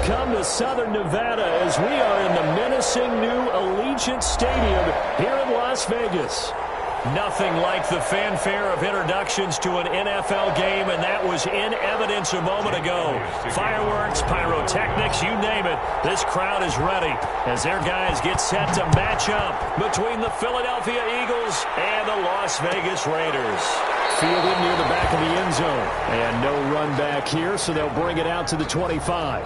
Welcome to Southern Nevada as we are in the menacing new Allegiant Stadium here in Las Vegas. Nothing like the fanfare of introductions to an NFL game, and that was in evidence a moment ago. Fireworks, pyrotechnics, you name it. This crowd is ready as their guys get set to match up between the Philadelphia Eagles and the Las Vegas Raiders. Fielded near the back of the end zone. And no run back here, so they'll bring it out to the 25.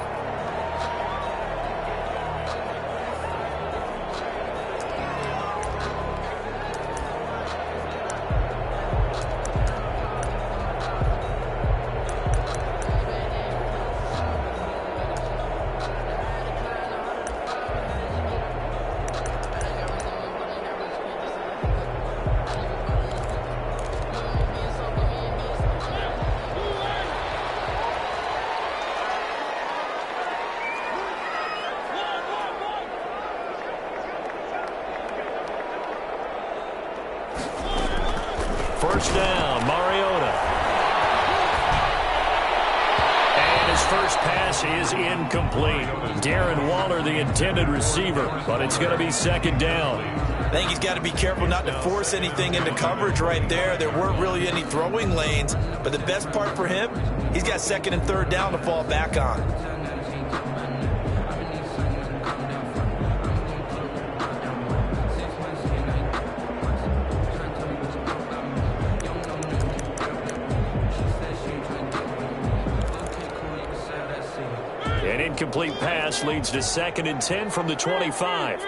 First down, Mariota. And his first pass is incomplete. Darren Waller, the intended receiver, but it's going to be second down. I think he's got to be careful not to force anything into coverage right there. There weren't really any throwing lanes, but the best part for him, he's got second and third down to fall back on. An incomplete pass leads to second and 10 from the 25.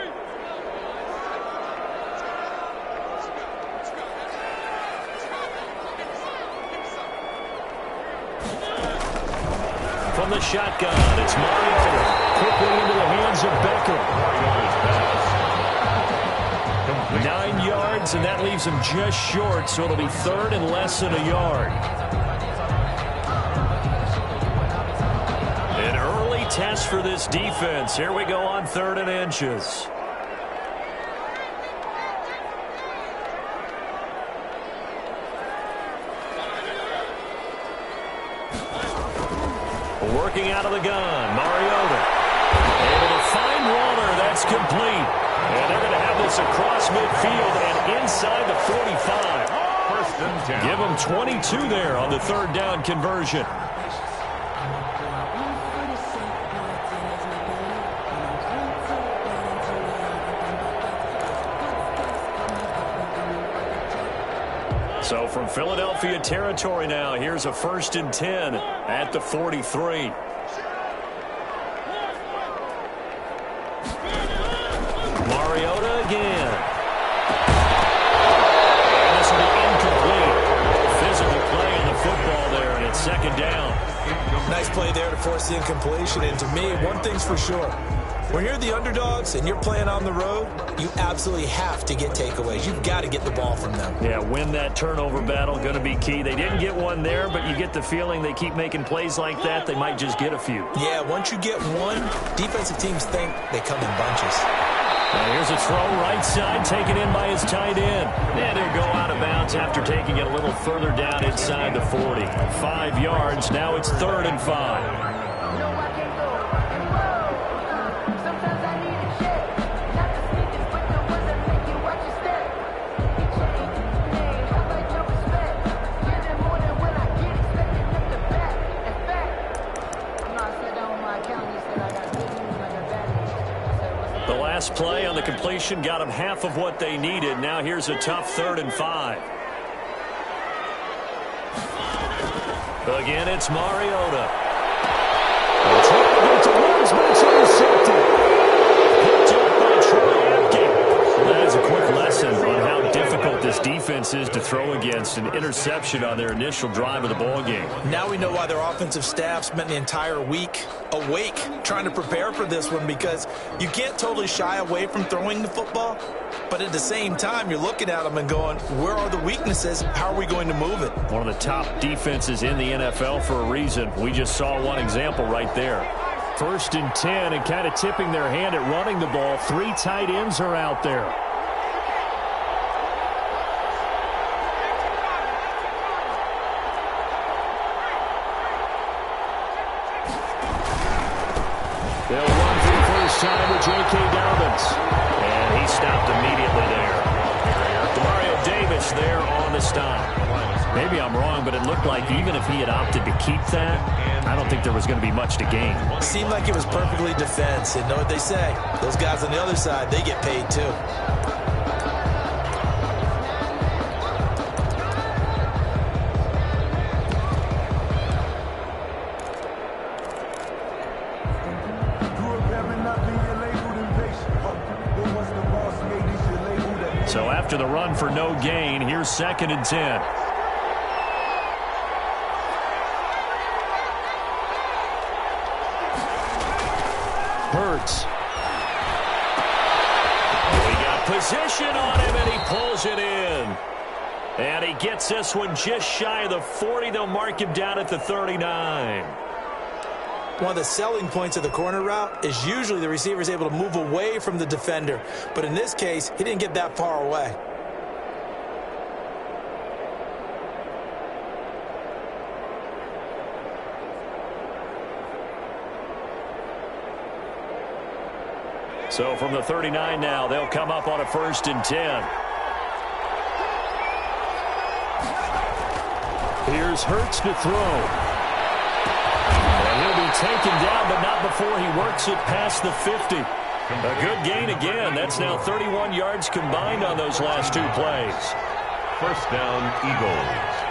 From the shotgun, it's Mariota. Quickly into the hands of Beckham. 9 yards, and that leaves him just short, so it'll be third and less than a yard. Test for this defense. Here we go on 3rd and inches. Working out of the gun, Mariota. Able to find Waller. That's complete. And they're going to have this across midfield and inside the 45. First and 10. Give them 22 there on the third down conversion. So from Philadelphia territory now, here's a 1st and 10 at the 43. Mariota again. And this will be incomplete. Physical play on the football there, and it's second down. Nice play there to force the incompletion. And to me, one thing's for sure. When you're the underdogs and you're playing on the road, you absolutely have to get takeaways. You've got to get the ball from them. Yeah, win that turnover battle, going to be key. They didn't get one there, but you get the feeling they keep making plays like that, they might just get a few. Yeah, once you get one, defensive teams think they come in bunches. Now here's a throw right side, taken in by his tight end. And he'll go out of bounds after taking it a little further down inside the 40. 5 yards, now it's 3rd and 5. The last play on the completion got them half of what they needed. Now here's a tough 3rd and 5. Again, it's Mariota. It's to Woods, but it's intercepted. Picked up by Troy Apke. That is a quick lesson on how difficult this defense is to throw against. An interception on their initial drive of the ball game. Now we know why their offensive staff spent the entire week awake trying to prepare for this one, because you can't totally shy away from throwing the football, but at the same time you're looking at them and going, where are the weaknesses? How are we going to move it? One of the top defenses in the NFL for a reason. We just saw one example right there. 1st and 10, and kind of tipping their hand at running the ball. 3 tight ends are out there. stop. Maybe I'm wrong, but it looked like even if he had opted to keep that, I don't think there was going to be much to gain. Seemed like it was perfectly defense. And know what they say? Those guys on the other side, they get paid too. So after the run for no gain, here's 2nd and 10. Hurts. We got position on him, and he pulls it in. And he gets this one just shy of the 40. They'll mark him down at the 39. One of the selling points of the corner route is usually the receiver is able to move away from the defender. But in this case, he didn't get that far away. So from the 39 now, they'll come up on a 1st and 10. Here's Hurts to throw. And he'll be taken down, but not before he works it past the 50. A good gain again. That's now 31 yards combined on those last 2 plays. 1st down, Eagles.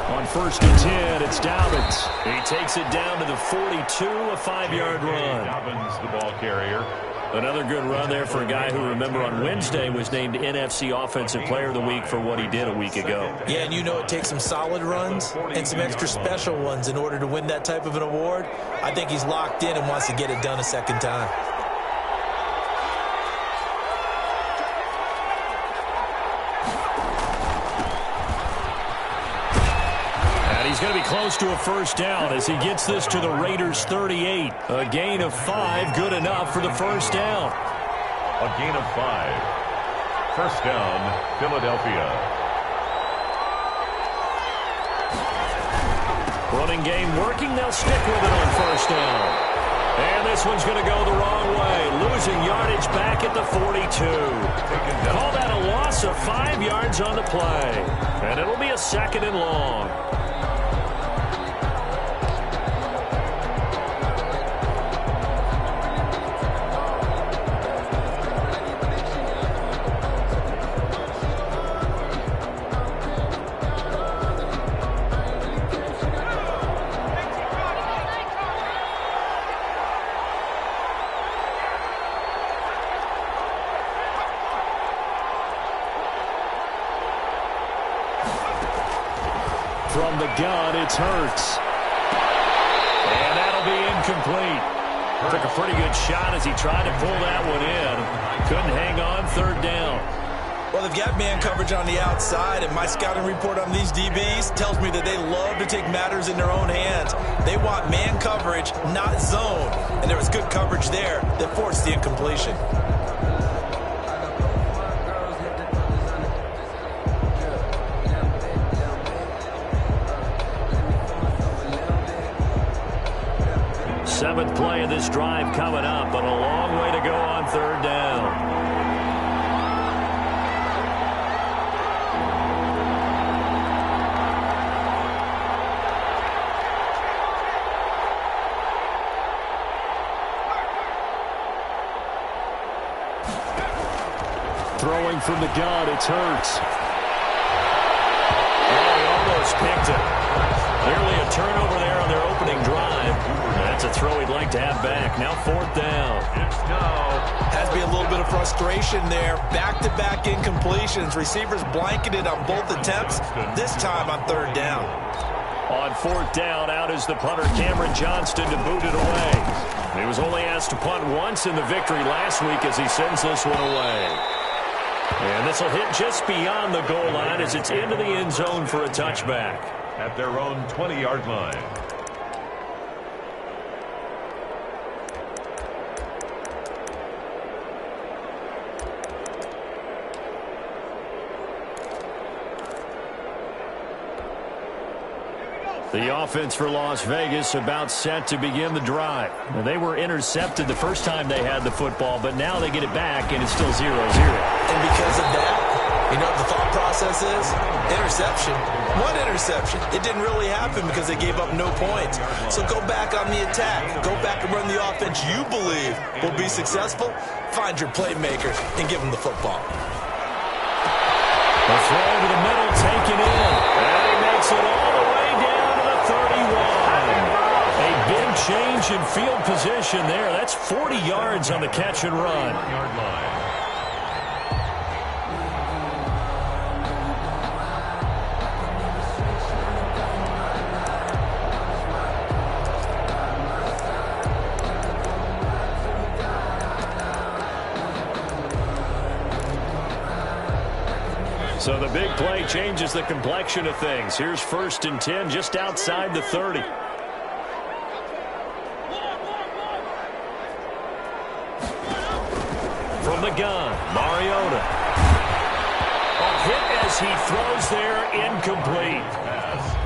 On 1st and 10, it's Dobbins. He takes it down to the 42, a 5-yard run. Dobbins, the ball carrier. Another good run there for a guy who, remember, on Wednesday was named NFC Offensive Player of the Week for what he did a week ago. Yeah, and you know it takes some solid runs and some extra special ones in order to win that type of an award. I think he's locked in and wants to get it done a second time. He's going to be close to a 1st down as he gets this to the Raiders' 38. A gain of 5, good enough for the 1st down. A gain of 5. 1st down, Philadelphia. Running game working. They'll stick with it on 1st down. And this one's going to go the wrong way. Losing yardage back at the 42. Call that a loss of 5 yards on the play. And it'll be a 2nd and long. From the gun, it's Hurts. And that'll be incomplete. Took a pretty good shot as he tried to pull that one in. Couldn't hang on 3rd down. Well, they've got man coverage on the outside, and my scouting report on these DBs tells me that they love to take matters in their own hands. They want man coverage, not zone. And there was good coverage there that forced the incompletion. Seventh play of this drive coming up, but a long way to go on 3rd down. Throwing from the gun, it's Hurts. Oh, he almost picked it. Clearly a turnover there on their opening drive. That's a throw he'd like to have back. Now 4th down. Has to be a little bit of frustration there. Back-to-back incompletions. Receivers blanketed on both attempts, this time on 3rd down. On 4th down, out is the punter Cameron Johnston to boot it away. He was only asked to punt once in the victory last week as he sends this one away. And this will hit just beyond the goal line as it's into the end zone for a touchback. At their own 20-yard line. The offense for Las Vegas about set to begin the drive. Now, they were intercepted the first time they had the football, but now they get it back, and it's still 0-0. And because of that, you know what the thought process is? Interception. One interception. It didn't really happen because they gave up no points. So go back on the attack. Go back and run the offense you believe will be successful. Find your playmakers and give them the football. The throw over the middle, taken in. And he makes it all the way down to the 31. A big change in field position there. That's 40 yards on the catch and run. Yard line. So the big play changes the complexion of things. Here's 1st and 10 just outside the 30. From the gun, Mariota. A hit as he throws there, incomplete.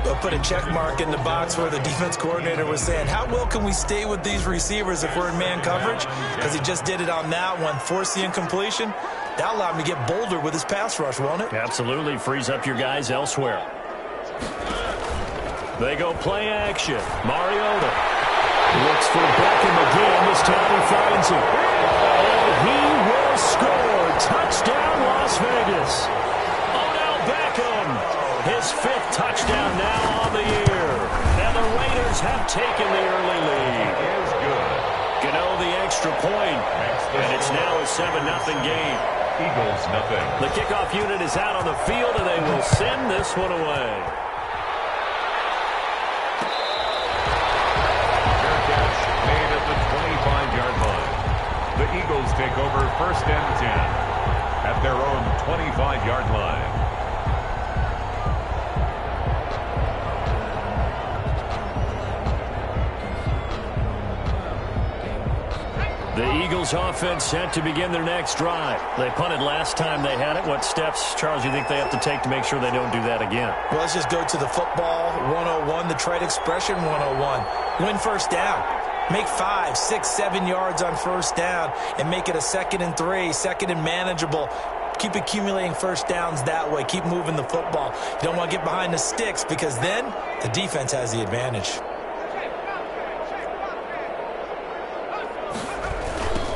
They'll put a check mark in the box where the defense coordinator was saying, how well can we stay with these receivers if we're in man coverage? Because he just did it on that one, forced the incompletion. That'll allow him to get bolder with his pass rush, won't it? Absolutely. Frees up your guys elsewhere. They go play action. Mariota looks for Beckham again. This time he finds him. And he will score. Touchdown, Las Vegas. Odell Beckham. His 5th touchdown now on the year. And the Raiders have taken the early lead. Is good. Gano the extra point. And it's now a 7-0 game. Eagles, nothing. The kickoff unit is out on the field, and they will send this one away. Fair catch made at the 25-yard line. The Eagles take over 1st and 10 at their own 25-yard line. The Eagles offense set to begin their next drive. They punted last time they had it. What steps, Charles, you think they have to take to make sure they don't do that again? Well, let's just go to the football 101, the trade expression 101. Win 1st down. Make 5, 6, 7 yards on 1st down and make it a 2nd and 3, 2nd and manageable. Keep accumulating 1st downs that way. Keep moving the football. You don't want to get behind the sticks because then the defense has the advantage.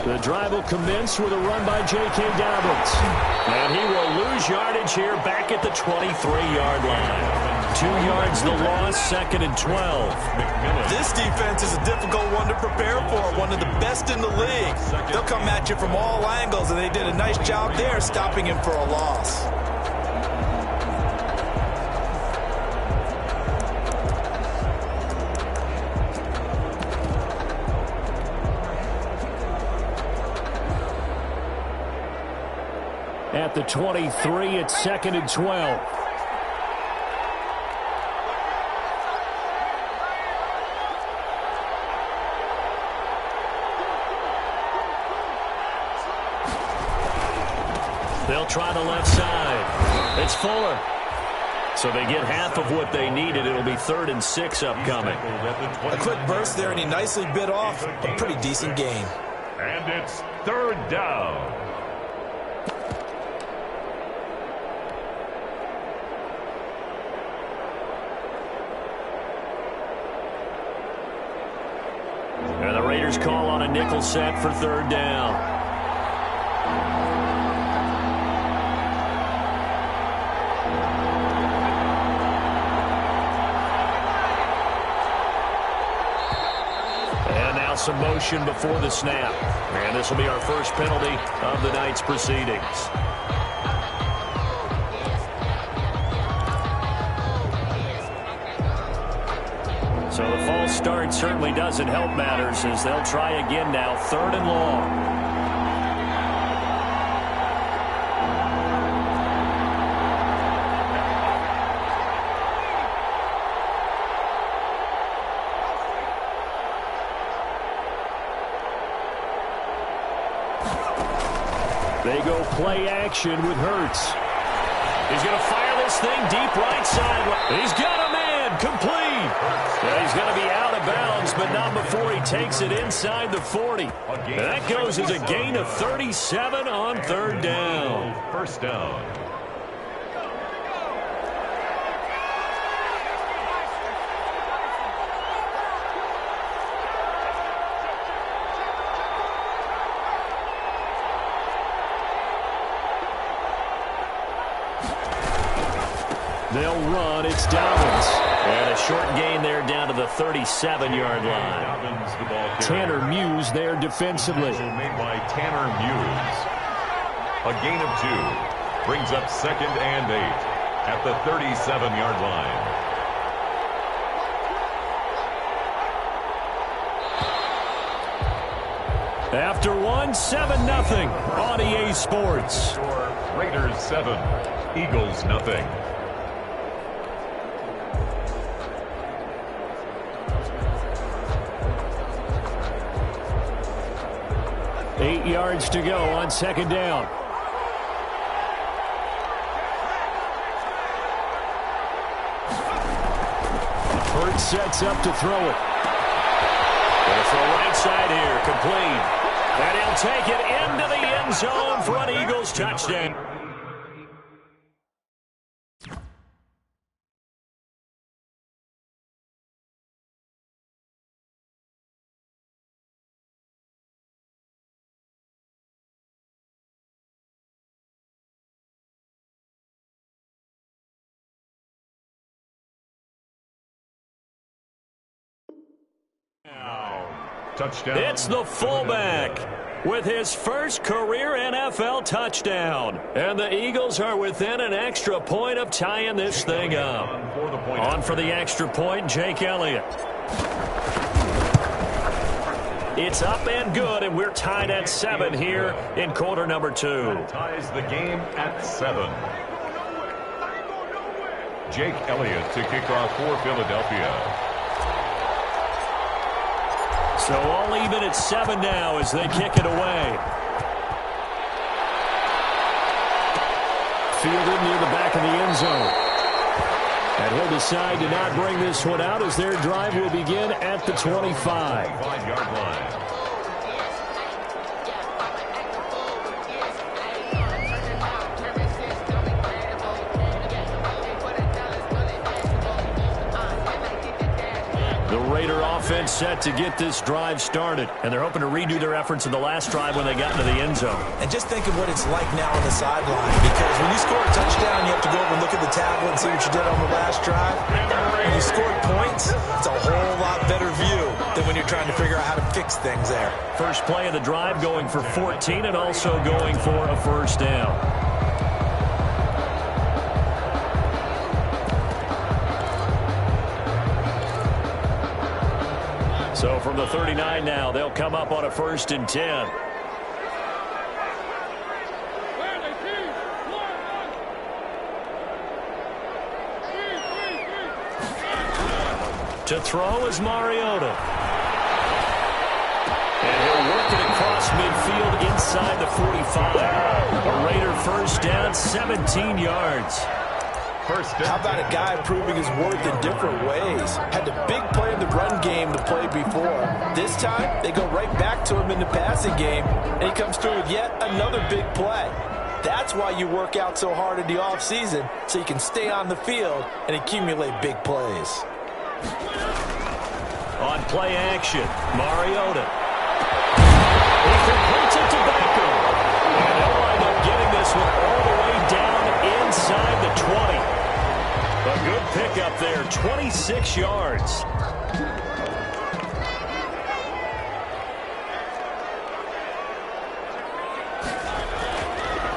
The drive will commence with a run by J.K. Dobbins. And he will lose yardage here back at the 23-yard line. 2 yards the loss, 2nd and 12. This defense is a difficult one to prepare for, one of the best in the league. They'll come at you from all angles, and they did a nice job there stopping him for a loss. At the 23, it's 2nd and 12. They'll try the left side. It's Fuller. So they get half of what they needed. It'll be 3rd and 6 upcoming. A quick burst there, and he nicely bit off a pretty decent gain. And it's 3rd down. And the Raiders call on a nickel set for 3rd down. And now some motion before the snap. And this will be our first penalty of the night's proceedings. So the false start certainly doesn't help matters as they'll try again now, 3rd and long. They go play action with Hurts. He's going to fire this thing deep right side. He's got him in. And complete. Yeah, he's going to be out of bounds, but not before he takes it inside the 40. And that goes as a gain of 37 on third down. First down. They'll run. It's Dobbins. And a short gain there down to the 37-yard line. Tanner Muse there defensively. Made by Tanner Muse. A gain of 2. Brings up 2nd and 8 at the 37-yard line. After one, 7-0 on EA Sports. Raiders 7, Eagles nothing. Eight yards to go on second down. Hurts sets up to throw it. Going for a right side here, complete. And he'll take it into the end zone for an Eagles touchdown. Touchdown. It's the fullback with his first career NFL touchdown. And the Eagles are within an extra point of tying this thing up. On for the extra point, Jake Elliott. It's up and good, and we're tied at 7 here in quarter number 2. That ties the game at 7. Jake Elliott to kick off for Philadelphia. So all even at 7 now as they kick it away. Fielded near the back of the end zone. And he'll decide to not bring this one out as their drive will begin at the 25. 25-yard line. Offense set to get this drive started, and they're hoping to redo their efforts in the last drive when they got into the end zone. And just think of what it's like now on the sideline, because when you score a touchdown, you have to go over and look at the tablet and see what you did on the last drive. When you scored points, it's a whole lot better view than when you're trying to figure out how to fix things there. First play of the drive going for 14 and also going for a first down. So from the 39 now, they'll come up on a 1st and 10. To throw is Mariota. And he'll work it across midfield inside the 45. A Raider first down, 17 yards. How about a guy proving his worth in different ways? Had a big play in the run game to play before. This time, they go right back to him in the passing game, and he comes through with yet another big play. That's why you work out so hard in the offseason, so you can stay on the field and accumulate big plays. On play action, Mariota. He completes it to Baker. And they'll wind up getting this one all the way down inside the 20. A good pickup there, 26 yards.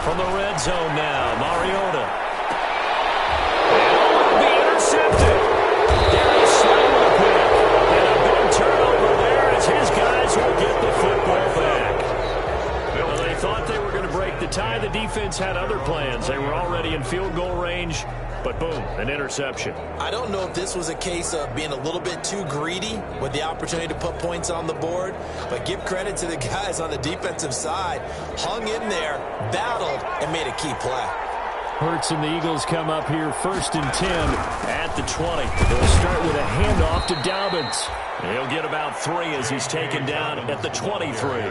From the red zone now, Mariota. And will be intercepted. Darius Slay with a pick. And a big turnover there as his guys will get the football back. Well, they thought they were going to break the tie. The defense had other plans. They were already in field goal range. But boom, an interception. I don't know if this was a case of being a little bit too greedy with the opportunity to put points on the board, but give credit to the guys on the defensive side. Hung in there, battled, and made a key play. Hurts and the Eagles come up here 1st and 10 at the 20. They'll start with a handoff to Dobbins. He'll get about 3 as he's taken down at the 23.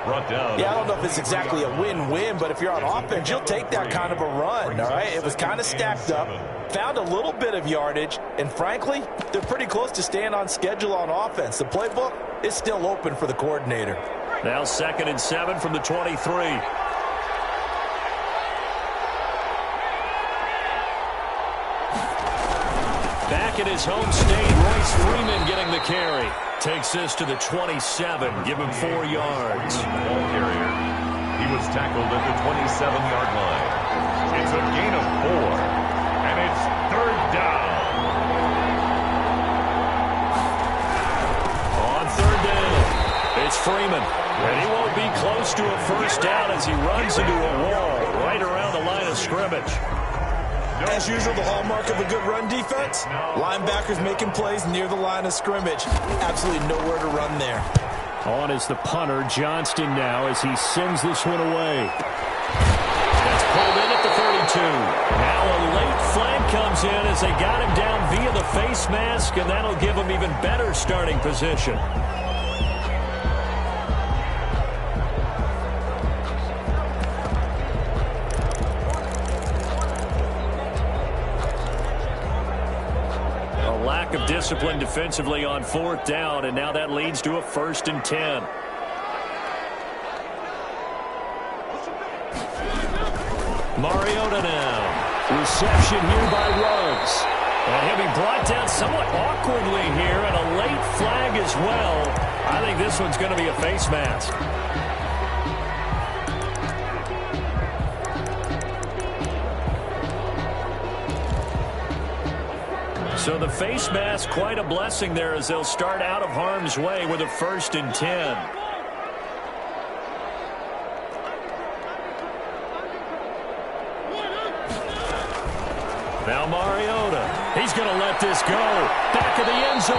Yeah, I don't know if it's exactly a win-win, but if you're on offense, you'll take that kind of a run, all right? It was kind of stacked up, found a little bit of yardage, and frankly, they're pretty close to staying on schedule on offense. The playbook is still open for the coordinator. Now 2nd and 7 from the 23. Back in his home state, Royce Freeman getting the carry. Takes this to the 27, give him 4 yards. Ball carrier. He was tackled at the 27-yard line. It's a gain of 4, and it's 3rd down. On 3rd down, it's Freeman. And he won't be close to a 1st down as he runs into a wall right around the line of scrimmage. As usual, the hallmark of a good run defense, linebackers making plays near the line of scrimmage. Absolutely nowhere to run there. On is the punter, Johnston now, as he sends this one away. That's pulled in at the 32. Now a late flag comes in as they got him down via the face mask, and that'll give him even better starting position. Lack of discipline defensively on 4th down, and now that leads to a 1st and 10. Mariota now. Reception here by Ruggs. And he'll be brought down somewhat awkwardly here, and a late flag as well. I think this one's going to be a face mask. So the face mask, quite a blessing there as they'll start out of harm's way with a 1st and 10. Now Mariota. He's going to let this go. Back of the end zone.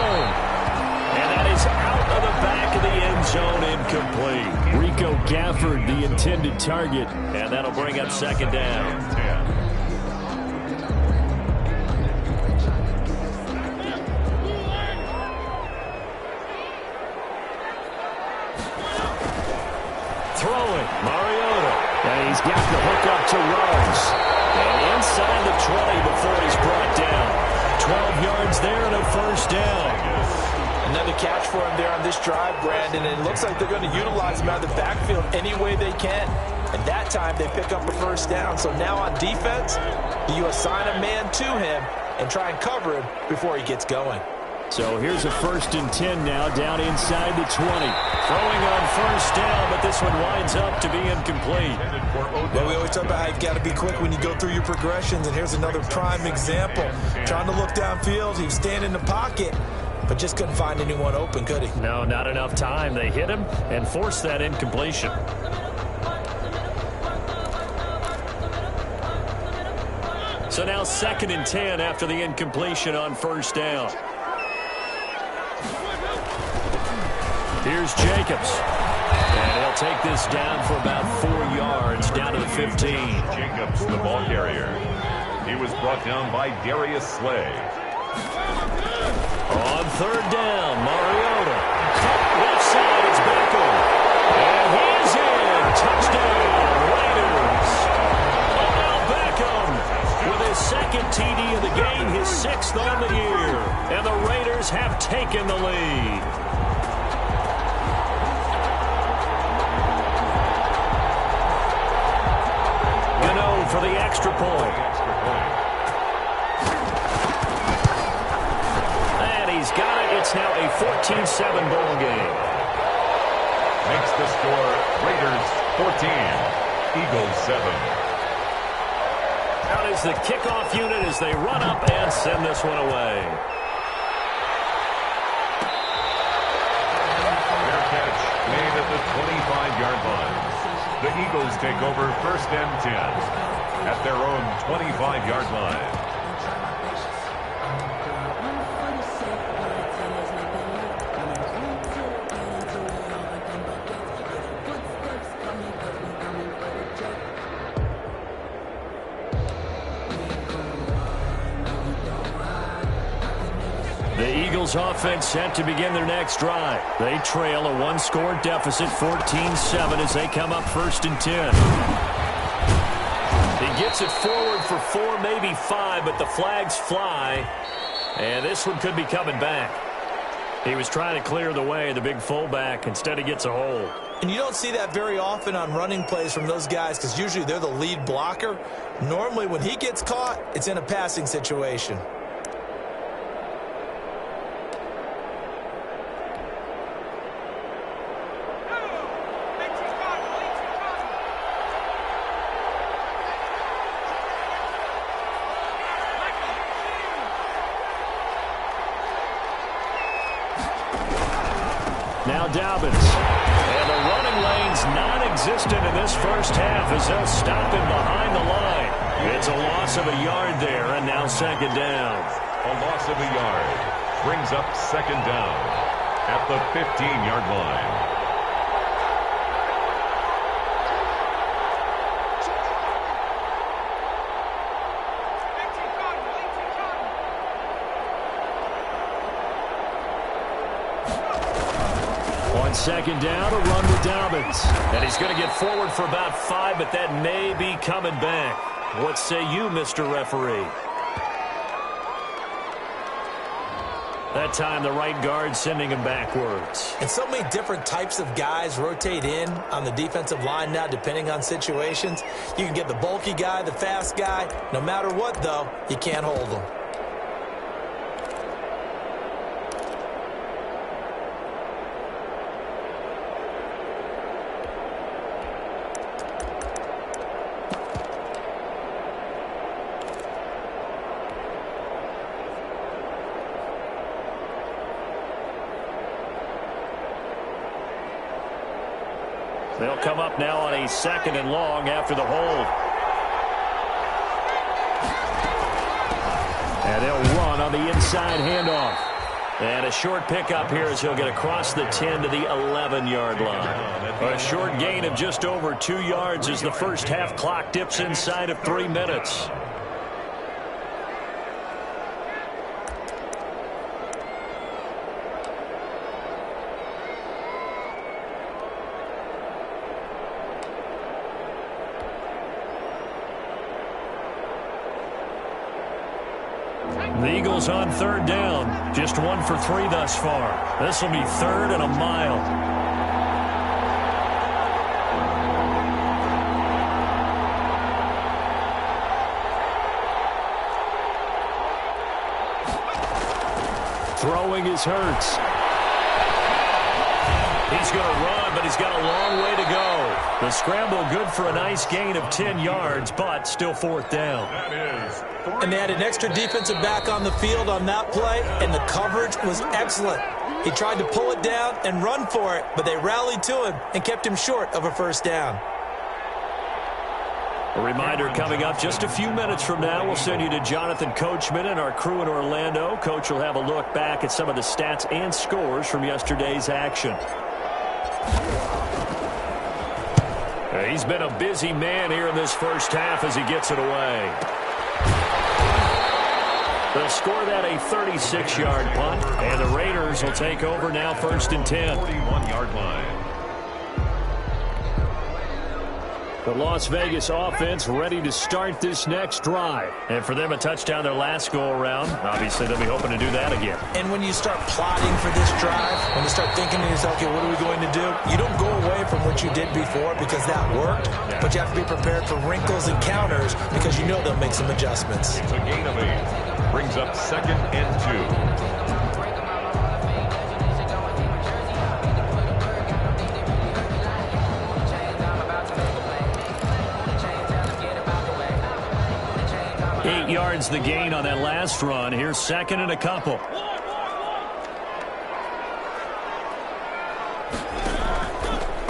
And that is out of the back of the end zone, incomplete. Rico Gafford, the intended target. And that'll bring up 2nd down. Throwing, Mariota. And he's got the hook up to Ruggs. And inside the 20 before he's brought down. 12 yards there and a 1st down. Another catch for him there on this drive, Brandon, and it looks like they're going to utilize him out of the backfield any way they can. And that time they pick up a 1st down. So now on defense, you assign a man to him and try and cover him before he gets going. So here's a 1st and 10 now down inside the 20. Throwing on 1st down, but this one winds up to be incomplete. Well, we always talk about how you've got to be quick when you go through your progressions, and here's another prime example. Trying to look downfield, he was standing in the pocket, but just couldn't find anyone open, could he? No, not enough time. They hit him and forced that incompletion. So now 2nd and 10 after the incompletion on 1st down. Here's Jacobs. And he'll take this down for about 4 yards, down to the 15. Jacobs, the ball carrier. He was brought down by Darius Slay. On 3rd down, Mariota. Caught left side, it's Beckham. And he's in. Touchdown, Raiders. Odell Beckham with his 2nd TD of the game, his 6th on the year. And the Raiders have taken the lead. For the extra point. And he's got it. It's now a 14-7 ball game. Makes the score Raiders 14, Eagles 7. Out is the kickoff unit as they run up and send this one away. Fair catch made at the 25-yard line. The Eagles take over 1st and 10. At their own 25-yard line. The Eagles offense set to begin their next drive. They trail a one-score deficit, 14-7, as they come up 1st and 10. He gets it forward for 4, maybe 5, but the flags fly, and this one could be coming back. He was trying to clear the way, the big fullback. Instead, he gets a hold. And you don't see that very often on running plays from those guys because usually they're the lead blocker. Normally, when he gets caught, it's in a passing situation. Now Dobbins. And the running lane's non-existent in this first half as they'll stop him behind the line. It's a loss of a yard there, and now 2nd down. A loss of a yard brings up 2nd down at the 15-yard line. On 2nd down, a run with Dobbins. And he's going to get forward for about 5, but that may be coming back. What say you, Mr. Referee? That time, the right guard sending him backwards. And so many different types of guys rotate in on the defensive line now, depending on situations. You can get the bulky guy, the fast guy. No matter what, though, you can't hold them. They'll come up now on a 2nd and long after the hold. And they'll run on the inside handoff. And a short pickup here as he'll get across the 10 to the 11-yard line. A short gain of just over 2 yards as the first half clock dips inside of 3 minutes. The Eagles on 3rd down. Just 1 for 3 thus far. This will be 3rd and a mile. Throwing is Hurts. He's going to run, but he's got a long way to go. The scramble good for a nice gain of 10 yards, but still 4th down. And they had an extra defensive back on the field on that play, and the coverage was excellent. He tried to pull it down and run for it, but they rallied to him and kept him short of a 1st down. A reminder coming up just a few minutes from now, we'll send you to Jonathan Coachman and our crew in Orlando. Coach will have a look back at some of the stats and scores from yesterday's action. He's been a busy man here in this first half as he gets it away. They'll score that a 36-yard punt, and the Raiders will take over now 1st and 10. 41-yard line. The Las Vegas offense ready to start this next drive. And for them, a touchdown their last go-around. Obviously, they'll be hoping to do that again. And when you start plotting for this drive, when you start thinking to yourself, okay, what are we going to do? You don't go away from what you did before because that worked, but you have to be prepared for wrinkles and counters because you know they'll make some adjustments. It's a gain of 8. Brings up 2nd and 2. Yards the gain on that last run. Here's 2nd and a couple.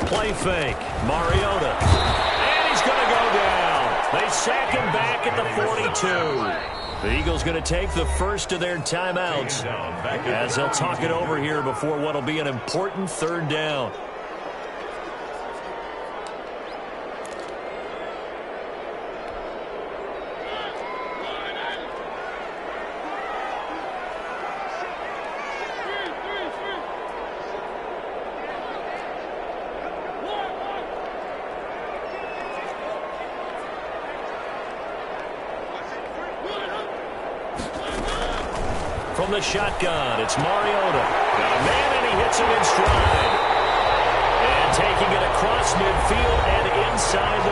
Play fake. Mariota. And he's going to go down. They sack him back at the 42. The Eagles going to take the first of their timeouts as they'll talk it over here before what will be an important 3rd down. from the shotgun. It's Mariota. Got a man, and he hits him in stride. And taking it across midfield and inside the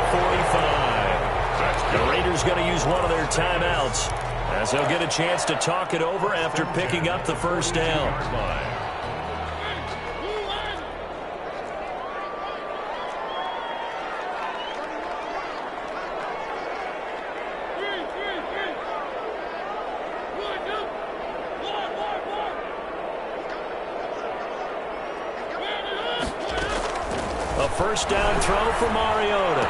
45. The Raiders going to use one of their timeouts as they'll get a chance to talk it over after picking up the first down. A first down throw for Mariota.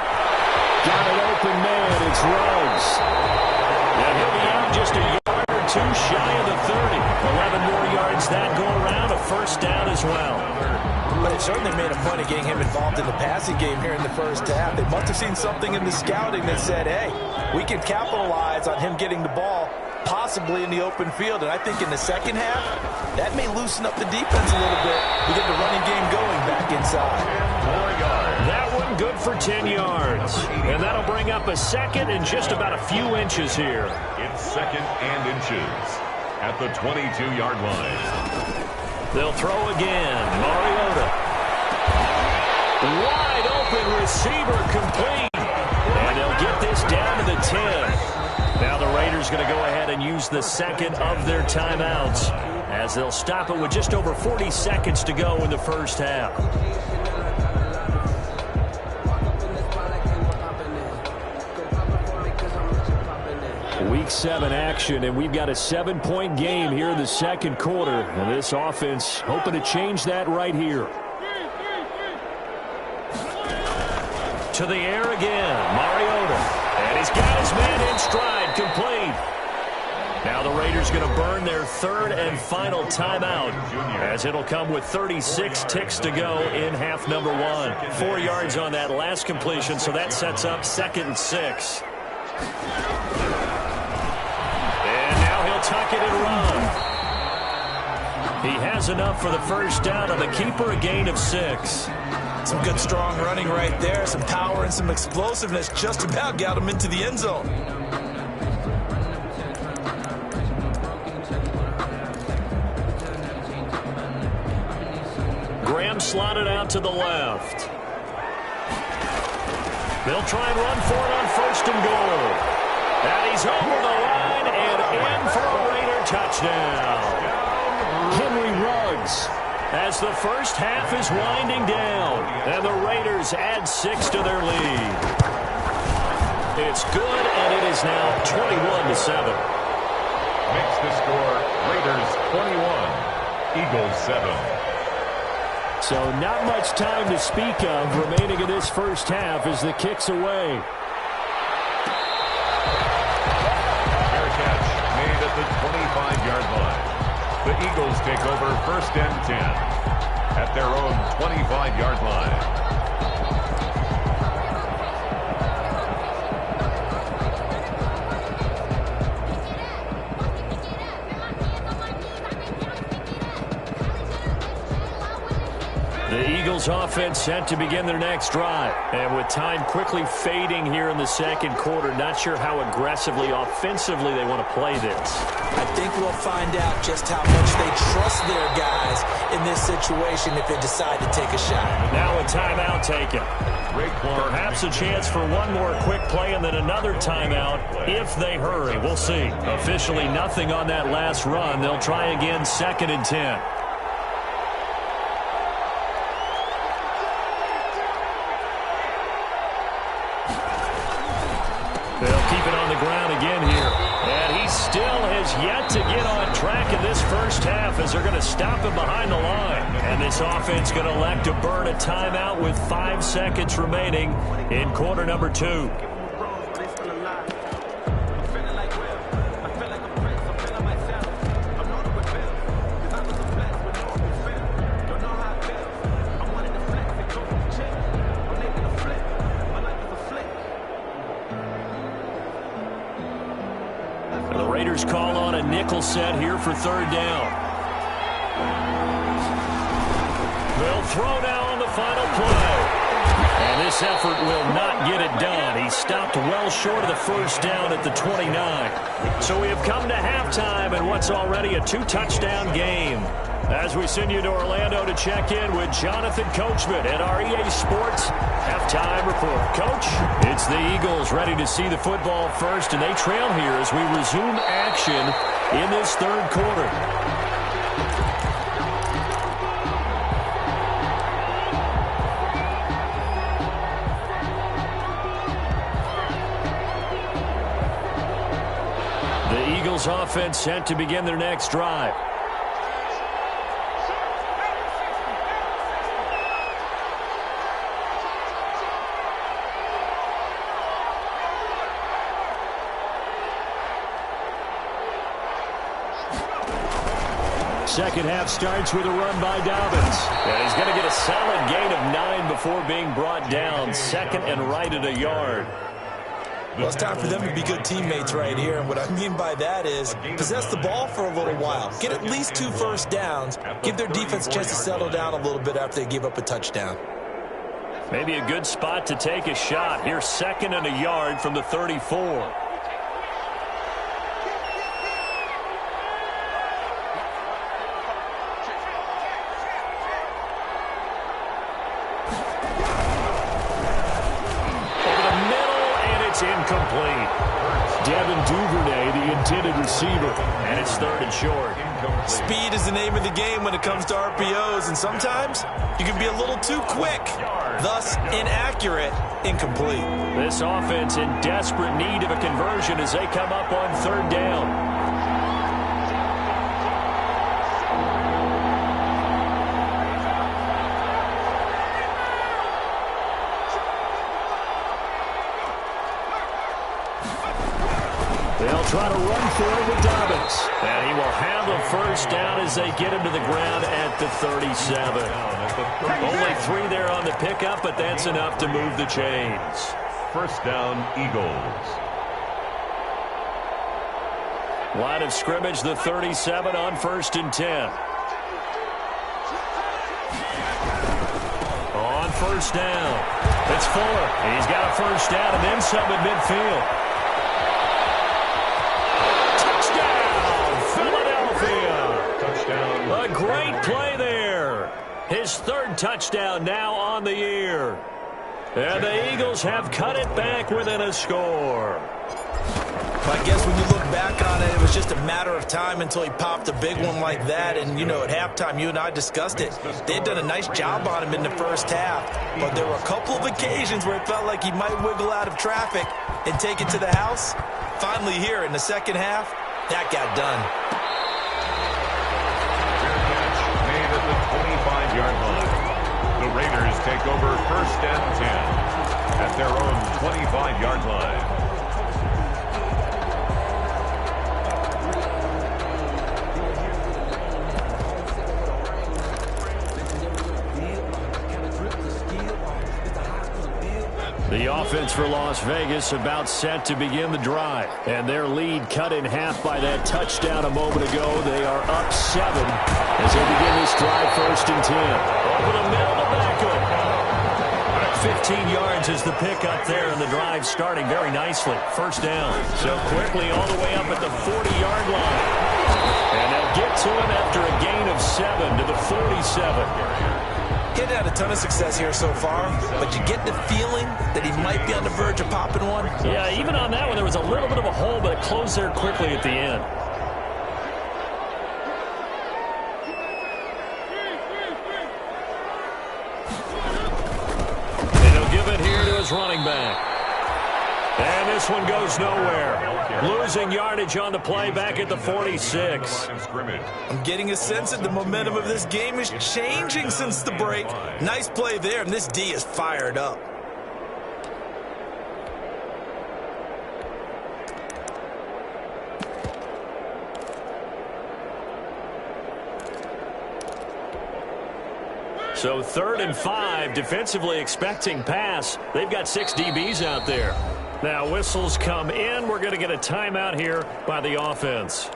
Got an open man. It's Ruggs. And he'll be out just a yard or two shy of the 30. 11 more yards that go around. A first down as well. But it certainly made a point of getting him involved in the passing game here in the first half. They must have seen something in the scouting that said, hey, we can capitalize on him getting the ball possibly in the open field. And I think in the second half, that may loosen up the defense a little bit to get the running game going back inside. That one good for 10 yards. And that'll bring up a second and just about a few inches here. It's second and inches at the 22-yard line. They'll throw again. Mariota. Wide open receiver complete. And they'll get this down to the 10. Now the Raiders going to go ahead and use the second of their timeouts as they'll stop it with just over 40 seconds to go in the first half. Week 7 action, and we've got a 7-point game here in the second quarter. And this offense hoping to change that right here. To the air again, Mariota. And he's got his man in stride, complete. Now the Raiders going to burn their third and final timeout as it'll come with 36 ticks to go in half number 1. 4 yards on that last completion, so that sets up 2nd and 6. Tuck it and run. He has enough for the first down on the keeper, a gain of 6. Some good strong running right there, some power and some explosiveness just about got him into the end zone. Graham slotted out to the left. They'll try and run for it on 1st and goal. And he's over the line and in for a Raider touchdown. Henry Ruggs, as the first half is winding down, and the Raiders add 6 to their lead. It's good, and it is now 21-7. Makes the score Raiders 21, Eagles 7. So not much time to speak of remaining in this first half as the kick's away. The 25-yard line. The Eagles take over 1st and 10 at their own 25-yard line. The Eagles offense set to begin their next drive. And with time quickly fading here in the second quarter, not sure how aggressively, offensively they want to play this. I think we'll find out just how much they trust their guys in this situation if they decide to take a shot. Now a timeout taken. Perhaps a chance for one more quick play and then another timeout if they hurry. We'll see. Officially nothing on that last run. They'll try again 2nd and 10. They'll keep it on the ground again here. And he still has yet to get on track in this first half as they're going to stop him behind the line. And this offense going to elect to burn a timeout with 5 seconds remaining in quarter number 2. Call on a nickel set here for 3rd down. They'll throw now on the final play. And this effort will not get it done. He stopped well short of the first down at the 29. So we have come to halftime in what's already a 2-touchdown game. As we send you to Orlando to check in with Jonathan Coachman at our EA Sports Halftime Report. Coach, it's the Eagles ready to see the football first, and they trail here as we resume action in this third quarter. The Eagles offense set to begin their next drive. Second half starts with a run by Dobbins. And he's going to get a solid gain of 9 before being brought down. Second and right at a yard. Well, it's time for them to be good teammates right here. And what I mean by that is possess the ball for a little while. Get at least 2 first downs. Give their defense a chance to settle down a little bit after they give up a touchdown. Maybe a good spot to take a shot. Here's second and a yard from the 34. Incomplete. Devin Duvernay, the intended receiver, and it's third and short. Speed is the name of the game when it comes to RPOs, and sometimes you can be a little too quick, thus inaccurate, incomplete. This offense in desperate need of a conversion as they come up on third down. They'll try to run for it with Dobbins. And he will have the first down as they get him to the ground at the 37. Only 3 there on the pickup, but that's enough to move the chains. First down, Eagles. Line of scrimmage, the 37 on 1st and 10. On first down, it's Fuller. He's got a first down and then some at midfield. A great play there. His 3rd touchdown now on the year. And the Eagles have cut it back within a score. I guess when you look back on it, it was just a matter of time until he popped a big one like that. And, you know, at halftime, you and I discussed it. They'd done a nice job on him in the first half. But there were a couple of occasions where it felt like he might wiggle out of traffic and take it to the house. Finally here in the second half, that got done. The 25-yard line. The Raiders take over 1st and 10 at their own 25-yard line. The offense for Las Vegas about set to begin the drive. And their lead cut in half by that touchdown a moment ago. They are up 7 as they begin this drive 1st and 10. Over the middle to Beckham. 15 yards is the pickup there, and the drive starting very nicely. First down. So quickly all the way up at the 40-yard line. And they'll get to him after a gain of 7 to the 47. He hadn't had a ton of success here so far, but you get the feeling that he might be on the verge of popping one. Yeah, even on that one, there was a little bit of a hole, but it closed there quickly at the end. And he'll give it here to his running back. And this one goes nowhere. Losing yardage on the play back at the 46. I'm getting a sense that the momentum of this game is changing since the break. Nice play there, and this D is fired up. So 3rd and 5, defensively expecting pass. They've got 6 DBs out there. Now whistles come in. We're going to get a timeout here by the offense.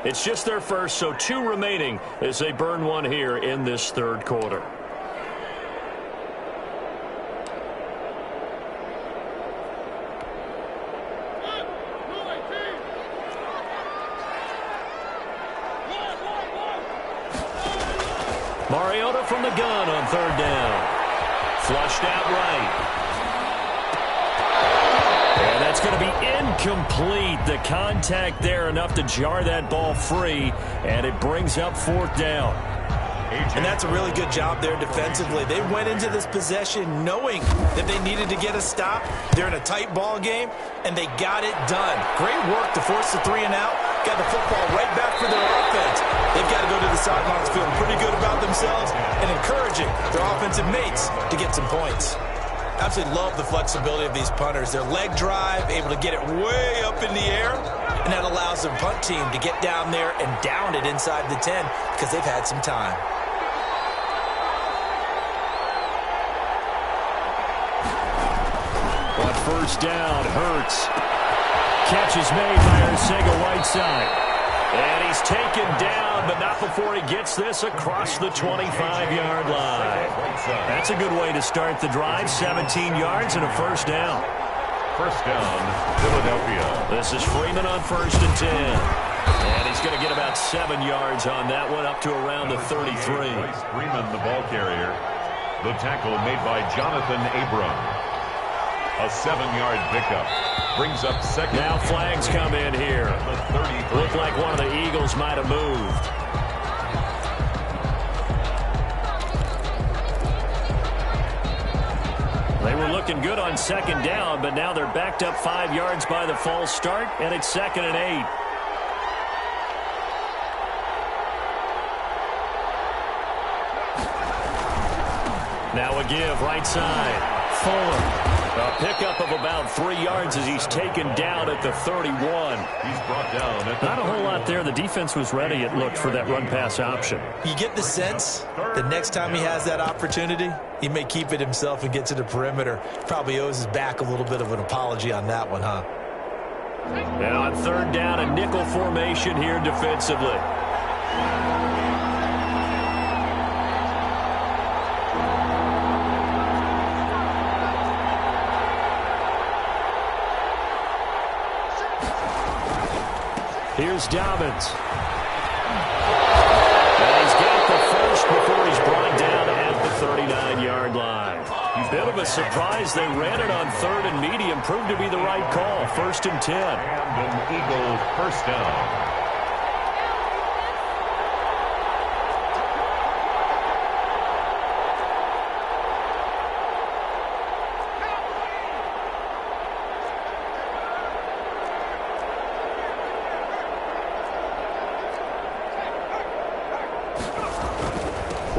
It's just their first, so 2 remaining as they burn one here in this third quarter. Mariota from the gun on third down. Flushed out right. And that's going to be incomplete. The contact there enough to jar that ball free, and it brings up fourth down. And that's a really good job there defensively. They went into this possession knowing that they needed to get a stop. They're in a tight ball game, and they got it done. Great work to force the 3 and out. Got the football right back for their offense. They've got to go to the sidelines feeling pretty good about themselves and encouraging their offensive mates to get some points. Absolutely love the flexibility of these punters. Their leg drive, able to get it way up in the air, and that allows their punt team to get down there and down it inside the 10 because they've had some time. On first down, Hurts. Catch is made by Arcega-Whiteside. And he's taken down, but not before he gets this across the 25-yard line. That's a good way to start the drive. 17 yards and a first down. First down, Philadelphia. This is Freeman on first and 10. And he's going to get about 7 yards on that one, up to around the 33. Freeman, the ball carrier. The tackle made by Jonathan Abram. A 7-yard pickup. Brings up second. Now flags come in here. Looked like one of the Eagles might have moved. They were looking good on second down, but now they're backed up 5 yards by the false start, and it's 2nd and 8. Now a give, right side. Fuller. A pickup of about 3 yards as he's taken down at the 31. He's brought down at the Not a whole lot there. The defense was ready, it looked, for that run-pass option. You get the sense that next time he has that opportunity, he may keep it himself and get to the perimeter. Probably owes his back a little bit of an apology on that one, huh? And on third down, a nickel formation here defensively. Here's Dobbins. And he's got the first before he's brought down at the 39-yard line. Bit of a surprise. They ran it on third and medium. Proved to be the right call. 1st and 10. And an Eagle first down.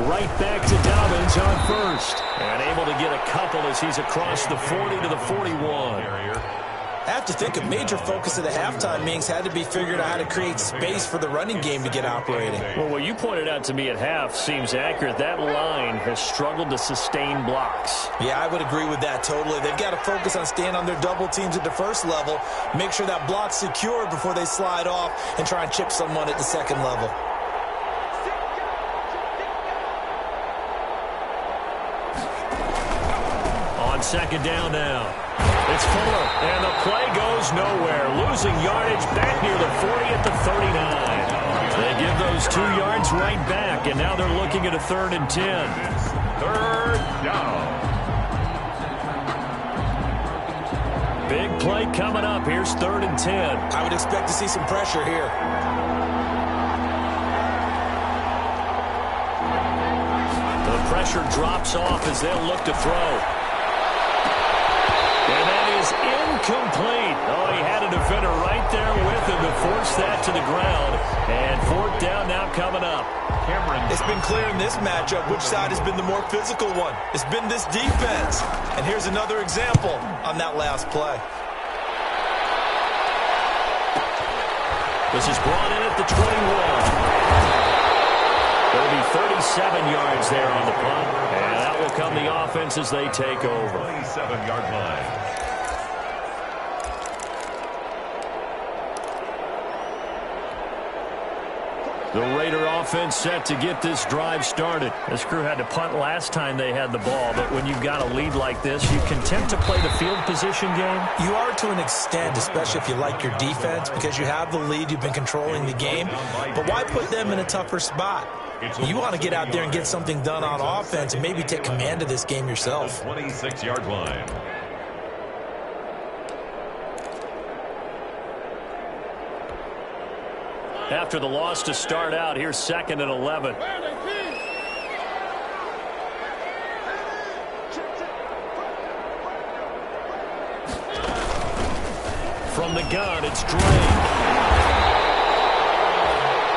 Right back to Dobbins on first. And able to get a couple as he's across the 40 to the 41. I have to think a major focus of the halftime meetings had to be figured out how to create space for the running game to get operating. Well, what you pointed out to me at half seems accurate. That line has struggled to sustain blocks. Yeah, I would agree with that totally. They've got to focus on staying on their double teams at the first level, make sure that block's secure before they slide off and try and chip someone at the second level. Second down now. It's Fuller, and the play goes nowhere. Losing yardage back near the 40 at the 39. They give those 2 yards right back, and now they're looking at a 3rd and 10. Third down. Big play coming up. Here's 3rd and 10. I would expect to see some pressure here. The pressure drops off as they'll look to throw. And that is incomplete. Oh, he had a defender right there with him to force that to the ground. And 4th down now coming up. Cameron. It's been clear in this matchup which side has been the more physical one. It's been this defense. And here's another example on that last play. This is brought in at the 21. There'll be 37 yards there on the punt. And that will come the offense as they take over. 27-yard line. The Raider offense set to get this drive started. This crew had to punt last time they had the ball, but when you've got a lead like this, you content to play the field position game? You are to an extent, especially if you like your defense, because you have the lead, you've been controlling the game. But why put them in a tougher spot? You want to get out there and get something done on offense and maybe take command of this game yourself. 26-yard line. After the loss to start out, here's 2nd and 11. From the gun, it's Drake.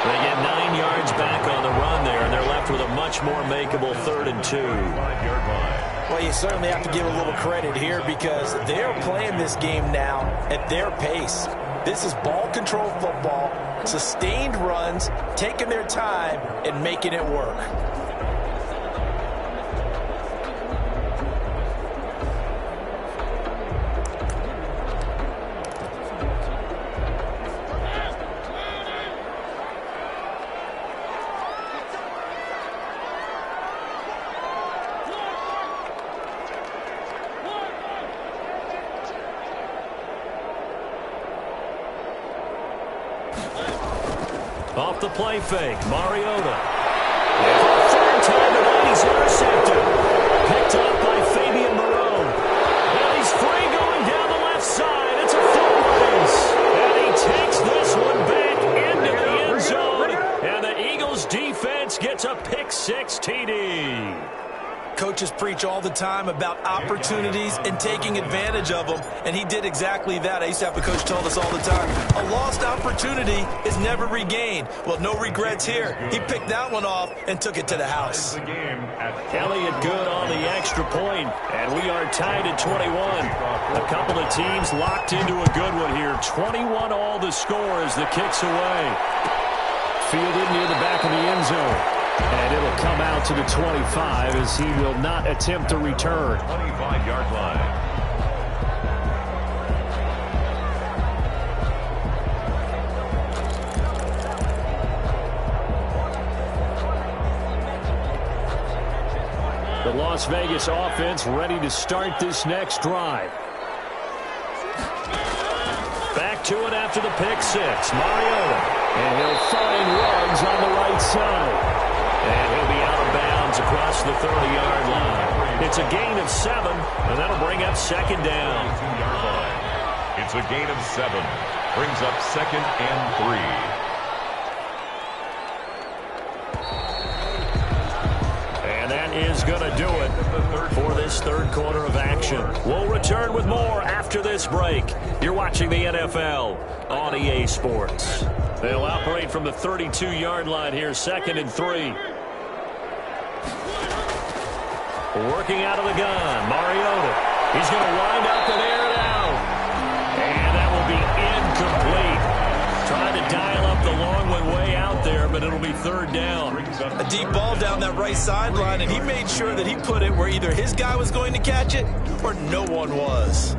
They get 9 yards back on the run there, and they're left with a much more makeable 3rd and 2. Well, you certainly have to give a little credit here because they're playing this game now at their pace. This is ball control football, sustained runs, taking their time and making it work. Off the play fake, Mariota. Third time tonight, he's intercepted. Picked up by Fabian Moreau. And he's free going down the left side. It's a foot race. And he takes this one back into the end zone. And the Eagles defense gets a pick-6 TD. Coaches preach all the time about opportunities and taking advantage of them, and he did exactly that. I used to have a coach tell us all the time, a lost opportunity is never regained. Well, no regrets here. He picked that one off and took it to the house. Elliott good on the extra point, and we are tied at 21. A couple of teams locked into a good one here. 21 all the score as the kick's away. Fielded near the back of the end zone. And it'll come out to the 25 as he will not attempt to return. 25-yard line. The Las Vegas offense ready to start this next drive. Back to it after the pick-6. Mariota. And he'll find Ruggs on the right side. And he'll be out of bounds across the 30-yard line. It's a gain of 7, and that'll bring up 2nd down. It's a gain of 7. Brings up 2nd and 3. And that is going to do it for this third quarter of action. We'll return with more after this break. You're watching the NFL on EA Sports. They'll operate from the 32-yard line here, 2nd and 3. Working out of the gun, Mariota. He's going to wind up and air it out. And that will be incomplete. Trying to dial up the long one way out there, but it'll be 3rd down. A deep ball down that right sideline, and he made sure that he put it where either his guy was going to catch it or no one was.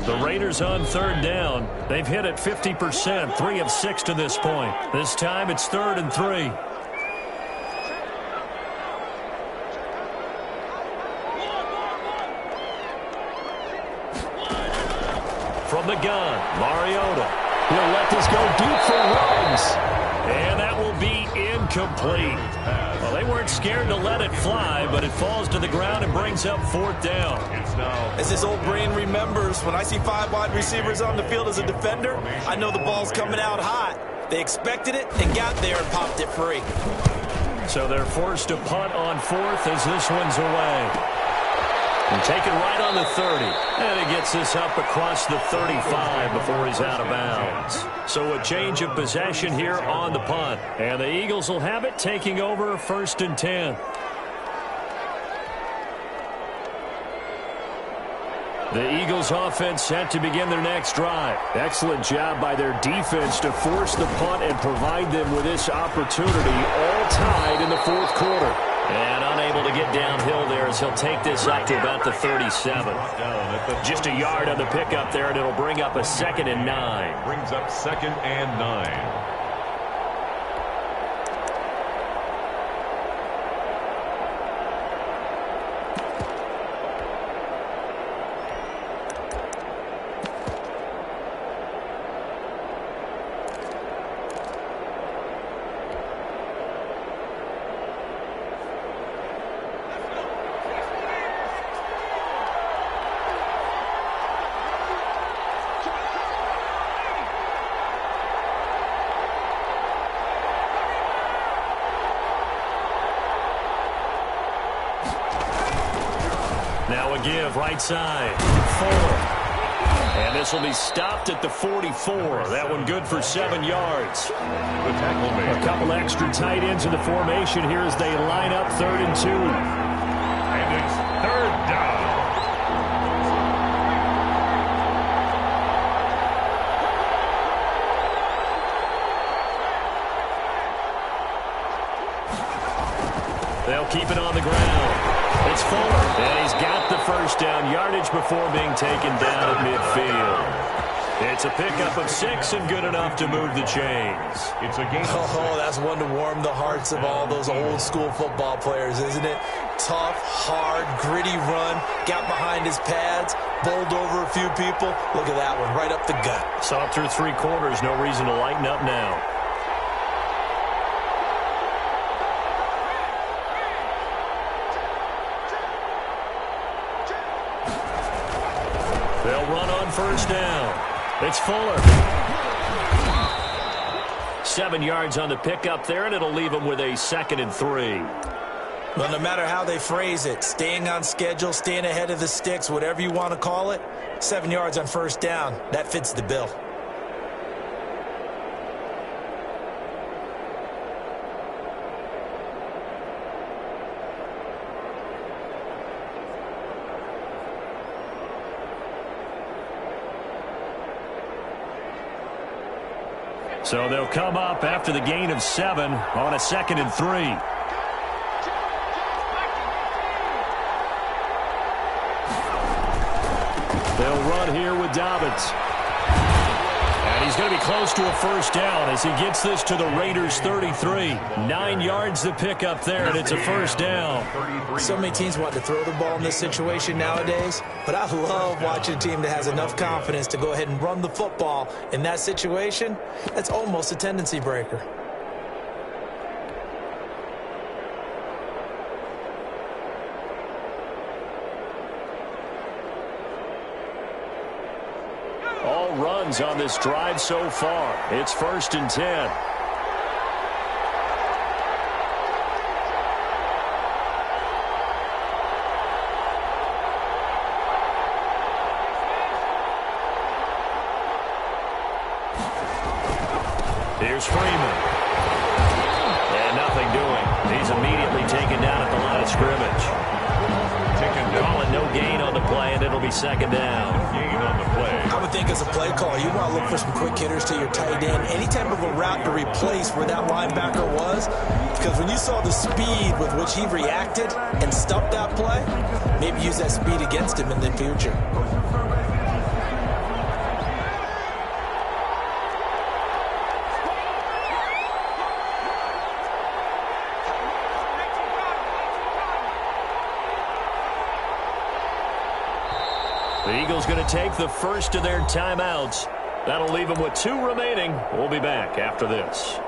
The Raiders on 3rd down. They've hit it 50%, 3 of 6 to this point. This time it's 3rd and 3. From the gun, Mariota. He'll let this go deep for Ruggs. And that will be incomplete. Well, they weren't scared to let it fly, but it falls to the ground and brings up 4th down. As this old brain remembers, when I see 5 wide receivers on the field as a defender, I know the ball's coming out hot. They expected it and got there and popped it free. So they're forced to punt on 4th as this one's away. And take it right on the 30. And he gets this up across the 35 before he's out of bounds. So a change of possession here on the punt. And the Eagles will have it, taking over 1st and 10. The Eagles offense set to begin their next drive. Excellent job by their defense to force the punt and provide them with this opportunity, all tied in the 4th quarter. And unable to get downhill there as he'll take this up to about the 37. Just a yard on the pickup there, and it'll bring up a 2nd and 9. Brings up 2nd and 9. Now a give, right side. Fuller. And this will be stopped at the 44. That one good for 7 yards. The tackle made. A couple extra tight ends in the formation here as they line up 3rd and 2. And it's 3rd down. They'll keep it on the ground. It's Fuller, and he's got the first down yardage before being taken down at midfield. It's a pickup of 6 and good enough to move the chains. It's a game. Oh, that's one to warm the hearts of all those old-school football players, isn't it? Tough, hard, gritty run, got behind his pads, bowled over a few people. Look at that one, right up the gut. Saw it through 3 quarters, no reason to lighten up now. They'll run on first down. It's Fuller. 7 yards on the pickup there, and it'll leave them with a 2nd and 3. Well, no matter how they phrase it, staying on schedule, staying ahead of the sticks, whatever you want to call it, 7 yards on first down, that fits the bill. So they'll come up after the gain of 7 on a 2nd and 3. They'll run here with Dobbins. And he's going to be close to a first down as he gets this to the Raiders' 33. 9 yards to pick up there, and it's a first down. So many teams want to throw the ball in this situation nowadays, but I love watching a team that has enough confidence to go ahead and run the football in that situation. That's almost a tendency breaker. All runs on this drive so far. It's 1st and 10. Here's Freeman. And nothing doing. He's immediately taken down at the line of scrimmage. Calling no gain on the play, and it'll be 2nd down. Gain on the play. I would think as a play call, you want to look for some quick hitters to your tight end. Any type of a route to replace where that linebacker was. Because when you saw the speed with which he reacted and stuffed that play, maybe use that speed against him in the future. The Eagles going to take the first of their timeouts. That'll leave them with 2 remaining. We'll be back after this.